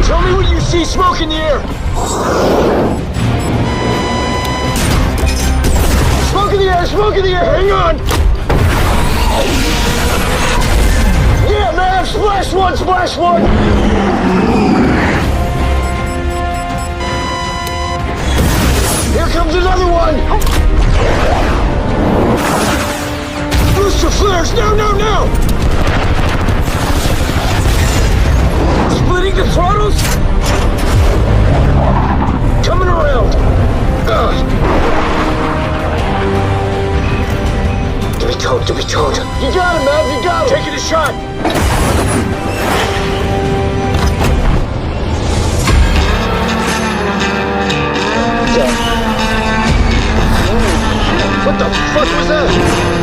Tell me when you see smoke in the air. Smoke in the air, smoke in the air. Hang on. Yeah, man, splash one, splash one. Here comes another one. Booster flares, no, no, no. Splitting the throttles? Coming around. To be told. You got him, man, you got him. Taking a shot. What the fuck was that?